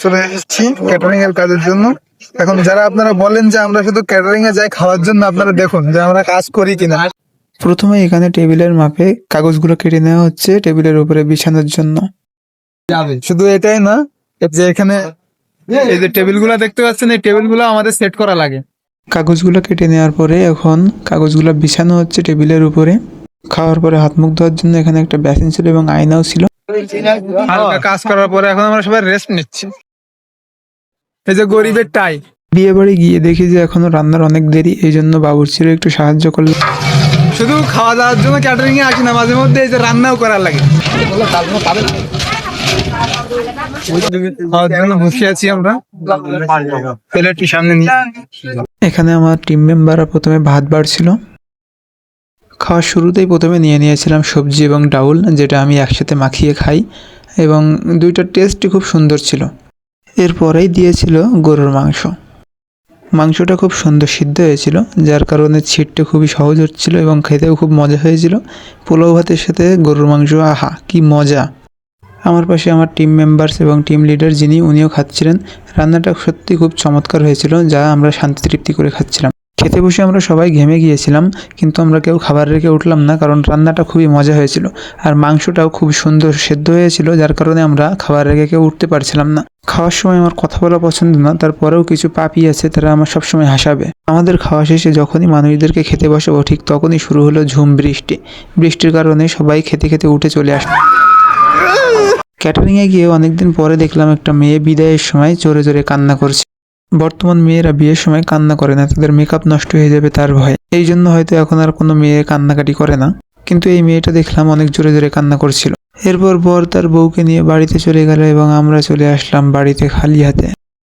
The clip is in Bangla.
চলে এসেছি ক্যাটারিং এর কাজের জন্য। এখন যারা আপনারা বলেন যে আমরা শুধু ক্যাটারিং এ যাই খাওয়ার জন্য, আপনারা দেখুন যে আমরা কাজ করি কিনা। প্রথমে এখানে টেবিলের মাপে কাগজগুলো কেটে নেওয়া হচ্ছে টেবিলের উপরে বিছানোর জন্য। শুধু এটাই না, যে এখানে এই যে টেবিল গুলা দেখতে পাচ্ছেন, এই টেবিল গুলো আমাদের সেট করা লাগে। কাগজগুলো কেটে নেওয়ার পরে এখন কাগজগুলো বিছানো হচ্ছে টেবিলের উপরে। খাওয়ার পরে হাত মুখ ধোয়ার জন্য এখানে একটা বেসিন ছিল এবং আয়নাও ছিল। হালকা কাজ করার পরে এখন আমরা সবাই রেস্ট নিচ্ছি। এই যে গরিবের টাই। বিয়ে বাড়ি গিয়ে দেখি যে এখনো রান্নার অনেক দেরি, এই জন্য বাবুর্চিরও একটু সাহায্য করলো। শুধু খাওয়া দাওয়ার জন্য ক্যাটারিং এ আসি না, মাঝে মধ্যে এই যে রান্নাও করার লাগে। খাওয়ার জন্য বসে আছি আমরা, প্লেটটি সামনে নিয়ে। এখানে আমার টিম মেম্বাররা প্রথমে ভাত বাড়ছিল। খাওয়ার শুরুতেই প্রথমে নিয়ে নিয়েছিলাম সবজি এবং ডাউল, যেটা আমি একসাথে মাখিয়ে খাই, এবং দুইটার টেস্টই খুব সুন্দর ছিল। এরপরেই দিয়েছিল গরুর মাংস। মাংসটা খুব সুন্দর সিদ্ধ হয়েছিল, যার কারণে ছিটতে খুবই সহজ হচ্ছিল এবং খেতেও খুব মজা হয়েছিল। পোলাও ভাতের সাথে গরুর মাংস, আহা কি মজা! আমার পাশে আমার টিম মেম্বার্স এবং টিম লিডার যিনি, উনিও খাচ্ছিলেন। রান্নাটা সত্যি খুব চমৎকার হয়েছিল, যা আমরা শান্তি তৃপ্তি করে খাচ্ছিলাম। খেতে বসে আমরা সবাই ঘেমে গিয়েছিলাম, কিন্তু আমরা কেউ খাবার রেখে উঠলাম না, কারণ রান্নাটা খুবই মজা হয়েছিল। আর মাংসটাও খুব সুন্দর সেদ্ধ হয়েছিল, যার কারণে আমরা খাবার রেখে কেউ উঠতে পারছিলাম না। খাওয়ার সময় আমার কথা বলা পছন্দ না, তারপরেও কিছু পাপি আছে, তারা আমার সবসময় হাসাবে। আমাদের খাওয়া শেষে যখনই মানুষদেরকে খেতে বসাবো, ঠিক তখনই শুরু হলো ঝুম বৃষ্টি। বৃষ্টির কারণে সবাই খেতে খেতে উঠে চলে আসলো। ক্যাটারিংয়ে গিয়ে অনেকদিন পরে দেখলাম একটা মেয়ে বিদায়ের সময় জোরে জোরে কান্না করছে। বর্তমান মেয়েরা বিয়ের সময় কান্না করে না, তাদের মেকআপ নষ্ট হয়ে যাবে তার ভয়ে। এই জন্য হয়তো এখন আর কোনো মেয়ে কান্নাকাটি করে না, কিন্তু এই মেয়েটা দেখলাম অনেক জোরে জোরে কান্না করছিল। এরপর বর তার বউকে নিয়ে বাড়িতে চলে গেল এবং আমরা চলে আসলাম বাড়িতে খালি হাতে।